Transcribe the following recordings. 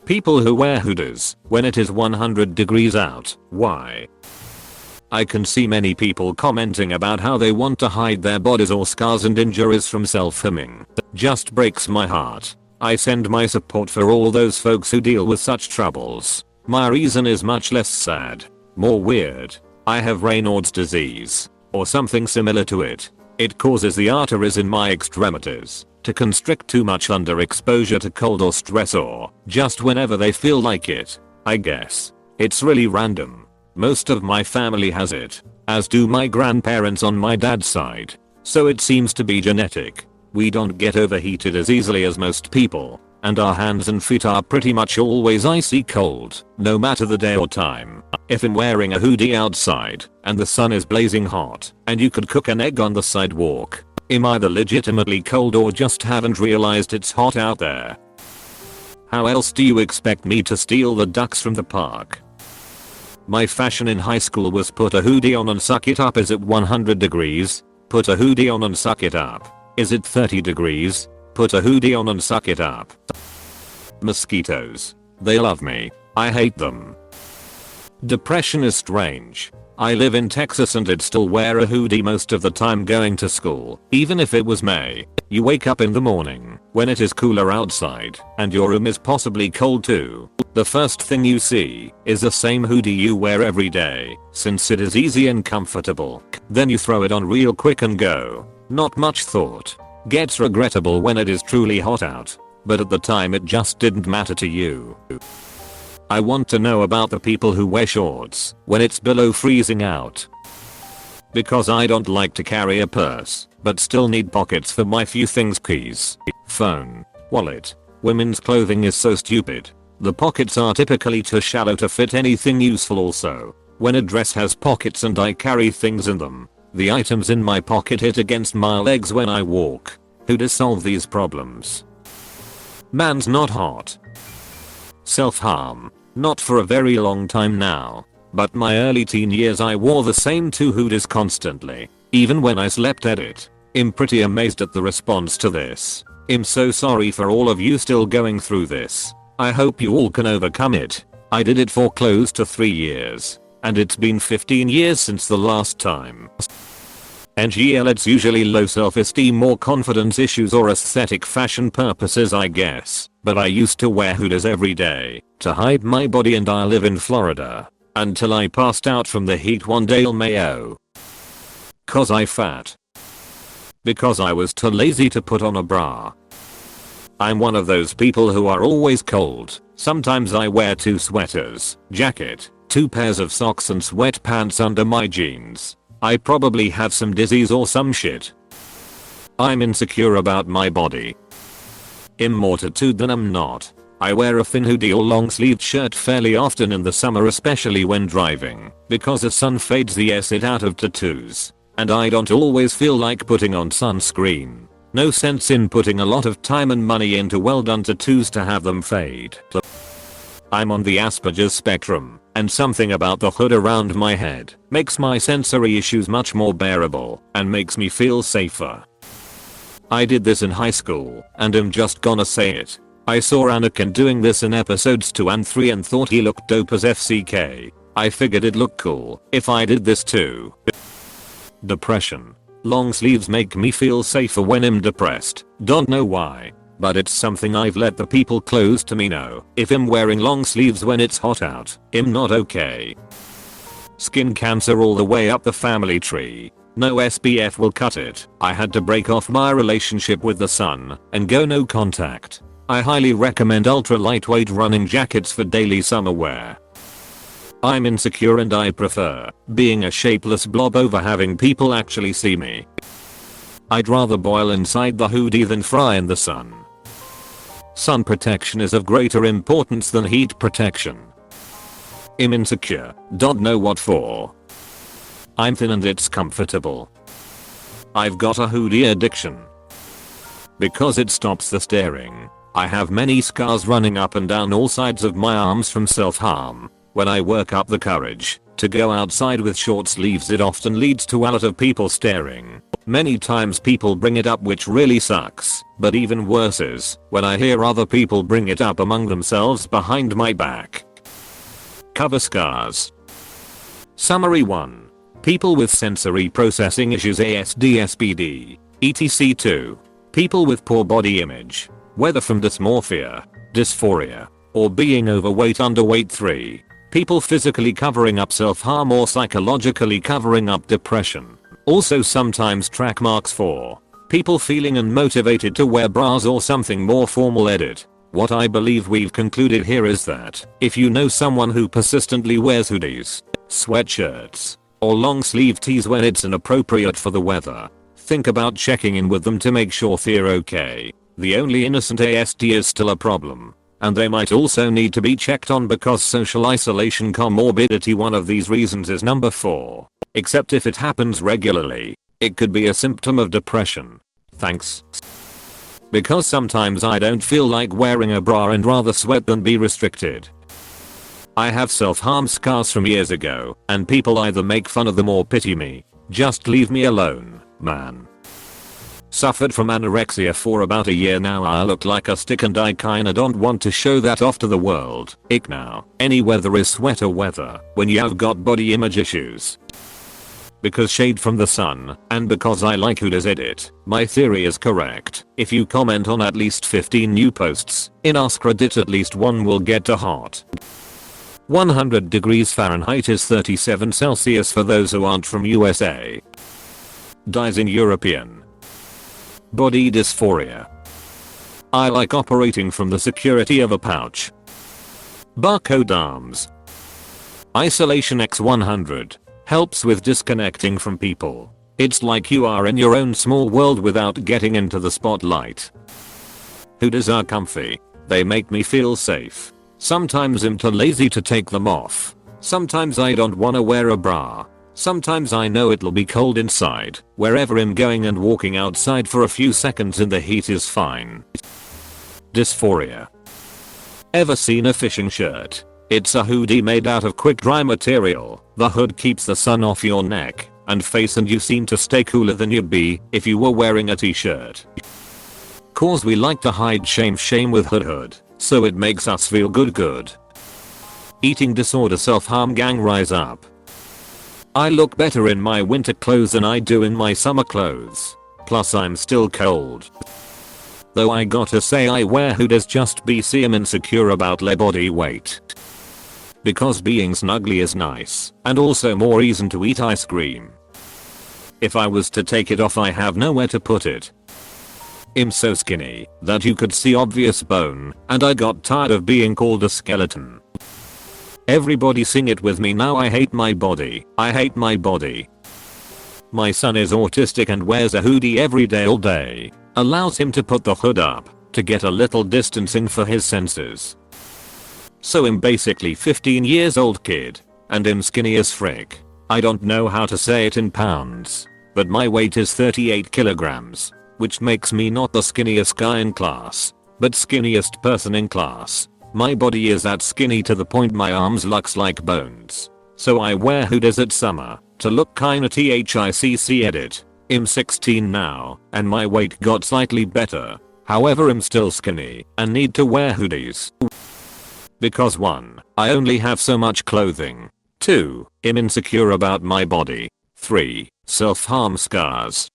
People who wear hoodies when it is 100 degrees out. Why? I can see many people commenting about how they want to hide their bodies or scars and injuries from self-harming. Just breaks my heart. I send my support for all those folks who deal with such troubles. My reason is much less sad. More weird. I have Raynaud's disease. Or something similar to it. It causes the arteries in my extremities to constrict too much under exposure to cold or stress or just whenever they feel like it. I guess. It's really random. Most of my family has it, as do my grandparents on my dad's side. So it seems to be genetic. We don't get overheated as easily as most people, and our hands and feet are pretty much always icy cold, no matter the day or time. If I'm wearing a hoodie outside, and the sun is blazing hot, and you could cook an egg on the sidewalk, I'm either legitimately cold or just haven't realized it's hot out there. How else do you expect me to steal the ducks from the park? My fashion in high school was put a hoodie on and suck it up. Is it 100 degrees? Put a hoodie on and suck it up. Is it 30 degrees? Put a hoodie on and suck it up. Mosquitoes. They love me. I hate them. Depression is strange. I live in Texas and I'd still wear a hoodie most of the time going to school, even if it was May. You wake up in the morning, when it is cooler outside, and your room is possibly cold too. The first thing you see is the same hoodie you wear every day, since it is easy and comfortable. Then you throw it on real quick and go. Not much thought. Gets regrettable when it is truly hot out, but at the time it just didn't matter to you. I want to know about the people who wear shorts when it's below freezing out. Because I don't like to carry a purse, but still need pockets for my few things: keys, phone, wallet. Women's clothing is so stupid. The pockets are typically too shallow to fit anything useful. Also, when a dress has pockets and I carry things in them, the items in my pocket hit against my legs when I walk. Who does solve these problems? Man's not hot. Self-harm. Not for a very long time now. But my early teen years I wore the same two hoodies constantly. Even when I slept at it. I'm pretty amazed at the response to this. I'm so sorry for all of you still going through this. I hope you all can overcome it. I did it for close to 3 years. And it's been 15 years since the last time. NGL, it's usually low self-esteem or confidence issues or aesthetic fashion purposes, I guess. But I used to wear hoodies every day to hide my body, and I live in Florida. Until I passed out from the heat one day in Mayo. Cause I fat. Because I was too lazy to put on a bra. I'm one of those people who are always cold. Sometimes I wear 2 sweaters, jacket, 2 pairs of socks and sweatpants under my jeans. I probably have some disease or some shit. I'm insecure about my body. I'm more tattooed than I'm not. I wear a thin hoodie or long sleeved shirt fairly often in the summer, especially when driving, because the sun fades the acid out of tattoos. And I don't always feel like putting on sunscreen. No sense in putting a lot of time and money into well done tattoos to have them fade. I'm on the Asperger's spectrum, and something about the hood around my head makes my sensory issues much more bearable and makes me feel safer. I did this in high school, and I'm just gonna say it. I saw Anakin doing this in episodes 2 and 3 and thought he looked dope as FCK. I figured it'd look cool if I did this too. Depression. Long sleeves make me feel safer when I'm depressed. Don't know why, but it's something I've let the people close to me know. If I'm wearing long sleeves when it's hot out, I'm not okay. Skin cancer all the way up the family tree. No SPF will cut it. I had to break off my relationship with the sun and go no contact. I highly recommend ultra lightweight running jackets for daily summer wear. I'm insecure and I prefer being a shapeless blob over having people actually see me. I'd rather boil inside the hoodie than fry in the sun. Sun protection is of greater importance than heat protection. I'm insecure, don't know what for. I'm thin and it's comfortable. I've got a hoodie addiction. Because it stops the staring. I have many scars running up and down all sides of my arms from self-harm. When I work up the courage to go outside with short sleeves, it often leads to a lot of people staring. Many times people bring it up, which really sucks, but even worse is when I hear other people bring it up among themselves behind my back. Cover scars. Summary 1. People with sensory processing issues ASD/SPD, etc. 2. People with poor body image, whether from dysmorphia, dysphoria, or being overweight, underweight. 3. People physically covering up self-harm or psychologically covering up depression. Also sometimes track marks. 4. People feeling unmotivated to wear bras or something more formal. Edit. What I believe we've concluded here is that if you know someone who persistently wears hoodies, sweatshirts, or long sleeve tees when it's inappropriate for the weather, think about checking in with them to make sure they're okay. The only innocent ASD is still a problem, and they might also need to be checked on because social isolation comorbidity. One of these reasons is number 4. Except if it happens regularly, it could be a symptom of depression. Thanks. Because sometimes I don't feel like wearing a bra and rather sweat than be restricted. I have self-harm scars from years ago, and people either make fun of them or pity me. Just leave me alone, man. Suffered from anorexia for about a year now. I look like a stick and I kinda don't want to show that off to the world. Ick now. Any weather is sweater weather when you've got body image issues. Because shade from the sun, and because I like Hoodies. Edit. My theory is correct. If you comment on at least 15 new posts in AskReddit, at least one will get to hot. 100 degrees Fahrenheit is 37 Celsius for those who aren't from USA. Dies in European. Body dysphoria. I like operating from the security of a pouch. Barcode arms. Isolation X100. Helps with disconnecting from people. It's like you are in your own small world without getting into the spotlight. Hoodies are comfy. They make me feel safe. Sometimes I'm too lazy to take them off. Sometimes I don't wanna wear a bra. Sometimes I know it'll be cold inside. Wherever I'm going, and walking outside for a few seconds in the heat is fine. Dysphoria. Ever seen a fishing shirt? It's a hoodie made out of quick dry material. The hood keeps the sun off your neck and face, and you seem to stay cooler than you'd be if you were wearing a t-shirt. Cause we like to hide shame with hood, so it makes us feel good. Eating disorder. Self-harm gang. Rise up. I look better in my winter clothes than I do in my summer clothes. Plus I'm still cold. Though I gotta say, I wear hoodies just BC I'm insecure about my body weight. Because being snuggly is nice, and also more reason to eat ice cream. If I was to take it off, I have nowhere to put it. I'm so skinny that you could see obvious bone, and I got tired of being called a skeleton. Everybody sing it with me now. I hate my body. I hate my body. My son is autistic and wears a hoodie every day all day. Allows him to put the hood up to get a little distancing for his senses. So I'm basically 15 years old kid, and I'm skinny as frick. I don't know how to say it in pounds, but my weight is 38 kilograms, which makes me not the skinniest guy in class, but skinniest person in class. My body is that skinny to the point my arms looks like bones. So I wear hoodies at summer to look kinda THICC. Edit. I'm 16 now, and my weight got slightly better. However, I'm still skinny and need to wear hoodies. Because 1. I only have so much clothing. 2. I'm insecure about my body. 3. Self-harm scars.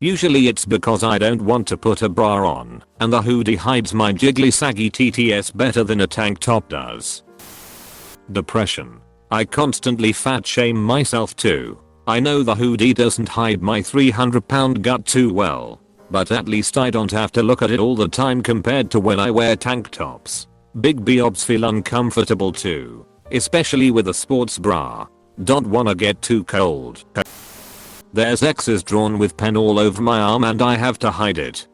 Usually it's because I don't want to put a bra on, and the hoodie hides my jiggly saggy TTS better than a tank top does. Depression. I constantly fat shame myself too. I know the hoodie doesn't hide my 300-pound gut too well, but at least I don't have to look at it all the time compared to when I wear tank tops. Big biobs feel uncomfortable too, especially with a sports bra. Don't wanna get too cold. There's X's drawn with pen all over my arm and I have to hide it.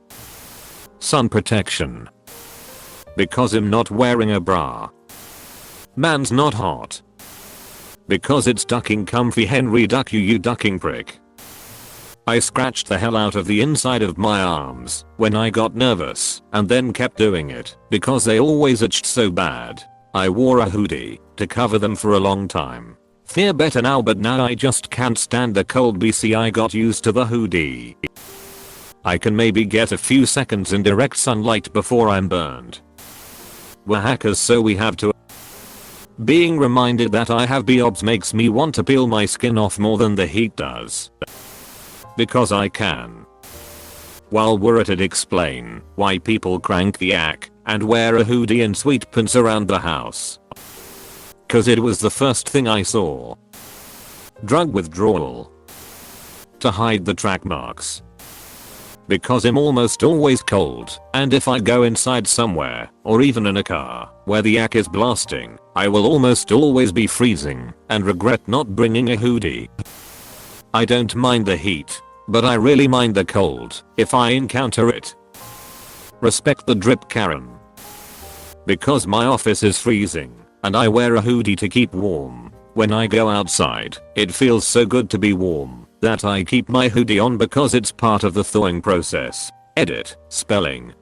Sun protection. Because I'm not wearing a bra. Man's not hot. Because it's ducking comfy. Henry duck you ducking prick. I scratched the hell out of the inside of my arms when I got nervous and then kept doing it because they always itched so bad. I wore a hoodie to cover them for a long time. Feel better now, but now I just can't stand the cold. BC I got used to the hoodie. I can maybe get a few seconds in direct sunlight before I'm burned. We're hackers, so we have to. Being reminded that I have BOBs makes me want to peel my skin off more than the heat does. Because I can. While we're at it, explain why people crank the AK and wear a hoodie and sweet pants around the house. Cause it was the first thing I saw. Drug withdrawal. To hide the track marks. Because I'm almost always cold, and if I go inside somewhere, or even in a car, where the AK is blasting, I will almost always be freezing, and regret not bringing a hoodie. I don't mind the heat, but I really mind the cold, if I encounter it. Respect the drip, Karen. Because my office is freezing, and I wear a hoodie to keep warm. When I go outside, it feels so good to be warm that I keep my hoodie on because it's part of the thawing process. Edit, spelling.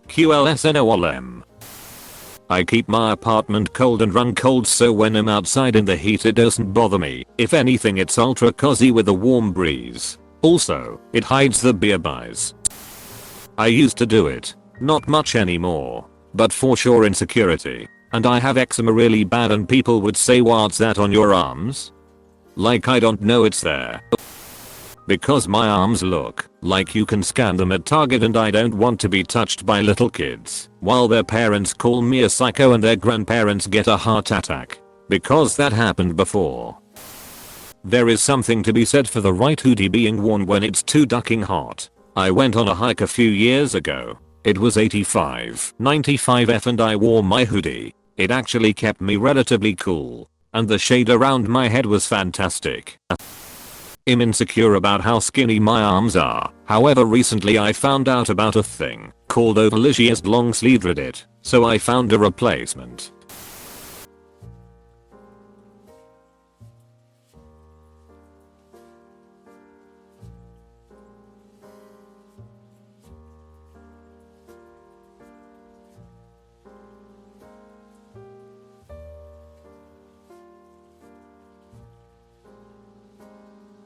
QLSNOLM. I keep my apartment cold and run cold, so when I'm outside in the heat it doesn't bother me. If anything, it's ultra cozy with a warm breeze. Also, it hides the beer buys. I used to do it. Not much anymore. But for sure in security. And I have eczema really bad, and people would say, "What's that on your arms?" Like I don't know it's there. Because my arms look like you can scan them at Target, and I don't want to be touched by little kids while their parents call me a psycho and their grandparents get a heart attack. Because that happened before. There is something to be said for the right hoodie being worn when it's too ducking hot. I went on a hike a few years ago. It was 85-95 and I wore my hoodie. It actually kept me relatively cool. And the shade around my head was fantastic. I'm insecure about how skinny my arms are. However, recently I found out about a thing called oversized long sleeve Reddit, so I found a replacement.